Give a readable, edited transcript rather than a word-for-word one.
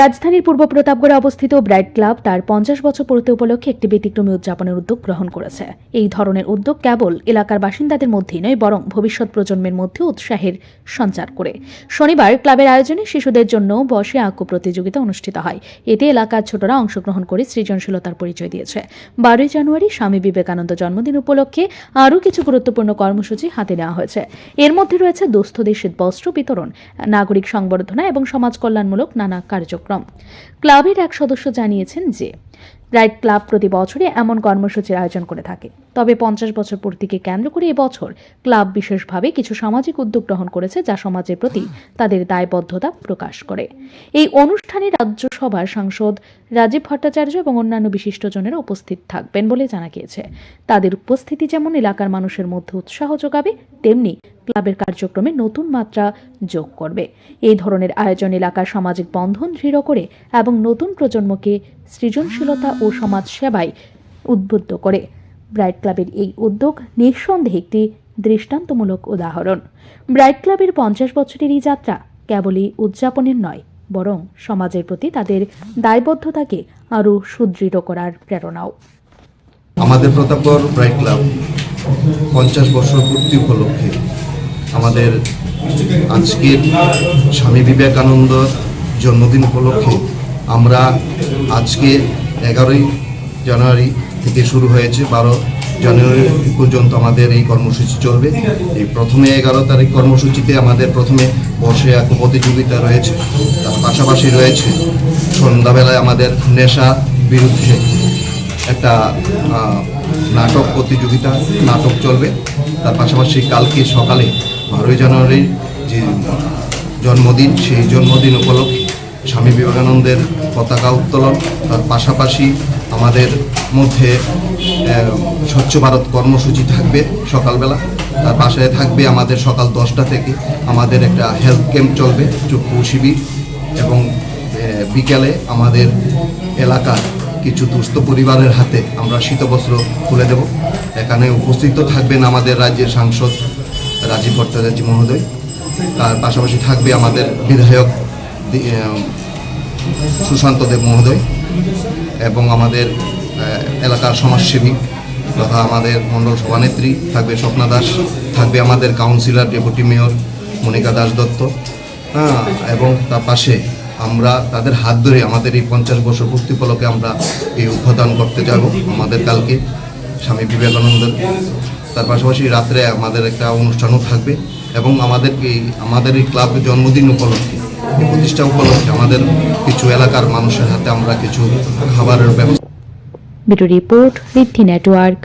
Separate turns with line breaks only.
রাজধানীর পূর্ব প্রতাপগড়ে অবস্থিত bright club তার 50 বছর পূর্তি উপলক্ষে একটি ব্যতিক্রমী উদযাপনের উদ্যোগ গ্রহণ করেছে। এই ধরনের উদ্যোগ কেবল এলাকার বাসিন্দাদের মধ্যেই নয়, বরং ভবিষ্যৎ প্রজন্মের মধ্যে উৎসাহের সঞ্চার করে। শনিবার ক্লাবের আয়োজনে শিশুদের জন্য বসে আঁকো প্রতিযোগিতা অনুষ্ঠিত হয়। এতে এলাকার ছোটরা অংশগ্রহণ করে সৃজনশীলতার পরিচয় দিয়েছে। 12 জানুয়ারি স্বামী বিবেকানন্দ জন্মদিন উপলক্ষে আরও কিছু গুরুত্বপূর্ণ কর্মসূচি হাতে নেওয়া হয়েছে। এর মধ্যে রয়েছে দুস্থদের শীতবস্ত্র বিতরণ, নাগরিক সংবর্ধনা এবং সমাজ কল্যাণমূলক নানা কার্যক্রম। ক্লাবের এক সদস্য জানিয়েছেন যে ব্রাইট ক্লাব প্রতি বছরই এমন কর্মসূচির আয়োজন করে থাকে। তবে 50 বছর পূর্তিকে কেন্দ্র করে এবছর ক্লাব বিশেষভাবে কিছু সামাজিক উদ্যোগ গ্রহণ করেছে, যা সমাজের প্রতি তাদের দায়বদ্ধতা প্রকাশ করে। এই অনুষ্ঠানে রাজ্যসভার সাংসদ রাজীব ভট্টাচার্য এবং অন্যান্য বিশিষ্টজনেরা উপস্থিত থাকবেন বলে জানা গিয়েছে। তাদের উপস্থিতি যেমন এলাকার মানুষের মধ্যে উৎসাহ যোগাবে, তেমনি ক্লাবের কার্যক্রমে নতুন মাত্রা যোগ করবে। এই ধরনের আয়োজন এলাকার সামাজিক বন্ধন দৃঢ় করে এবং নতুন প্রজন্মকে সৃজনশীলতা ও সমাজ সেবায় উদ্বুদ্ধ করে। ব্রাইট ক্লাবের এই উদ্যোগ নিঃসন্দেহে একটি দৃষ্টান্তমূলক উদাহরণ। ব্রাইট ক্লাবের 50 বছরের এই যাত্রা কেবলই উদযাপনের নয়, বরং সমাজের প্রতি তাদের দায়বদ্ধতাকে আরও সুদৃঢ় করার প্রেরণাও।
আমাদের প্রতাপগড় ব্রাইট ক্লাব 50 বছর পূর্তি উপলক্ষে আমাদের আজকের স্বামী বিবেকানন্দ জন্মদিন উপলক্ষে আমরা আজকে 11 জানুয়ারি থেকে শুরু হয়েছে, 12 জানুয়ারি পর্যন্ত আমাদের এই কর্মসূচি চলবে। এই প্রথমে 11 তারিখ কর্মসূচিতে আমাদের প্রথমে বসে আঁকো প্রতিযোগিতা রয়েছে, তার পাশাপাশি রয়েছে সন্ধ্যাবেলায় আমাদের নেশা বিরুদ্ধে একটা নাটক প্রতিযোগিতা, নাটক চলবে। তার পাশাপাশি কালকে সকালে 12 জানুয়ারির যে জন্মদিন, সেই জন্মদিন উপলক্ষে স্বামী বিবেকানন্দের পতাকা উত্তোলন, তার পাশাপাশি আমাদের মধ্যে স্বচ্ছ ভারত কর্মসূচি থাকবে সকালবেলা। তার পাশে থাকবে আমাদের সকাল 10টা থেকে আমাদের একটা হেলথ ক্যাম্প চলবে, চক্ষু শিবির, এবং বিকেলে আমাদের এলাকার কিছু দুস্থ পরিবারের হাতে আমরা শীতবস্ত্র তুলে দেব। এখানে উপস্থিত থাকবেন আমাদের রাজ্যের সাংসদ রাজীব ভট্টাচার্য মহোদয়, তার পাশাপাশি থাকবে আমাদের বিধায়ক সুশান্ত দেব মহোদয় এবং আমাদের এলাকার সমাজসেবী তথা আমাদের মণ্ডল সভানেত্রী থাকবে স্বপ্না দাস, থাকবে আমাদের councillor deputy mayor Monika Das Dutta, এবং তার পাশে আমরা তাদের হাত ধরে আমাদের এই 50 বছর পূর্তি উপলক্ষে আমরা এই উদ্বোধন করতে যাব আমাদের কালকে স্বামী বিবেকানন্দের। তার পাশাপাশি রাত্রে আমাদের একটা অনুষ্ঠানও থাকবে এবং আমাদের এই ক্লাবের জন্মদিন উপলক্ষে, এই প্রতিষ্ঠা উপলক্ষে আমাদের কিছু এলাকার মানুষের হাতে আমরা কিছু খাবারের ব্যবস্থা।
ব্যুরো রিপোর্ট, ঋদ্ধি নেটওয়ার্ক।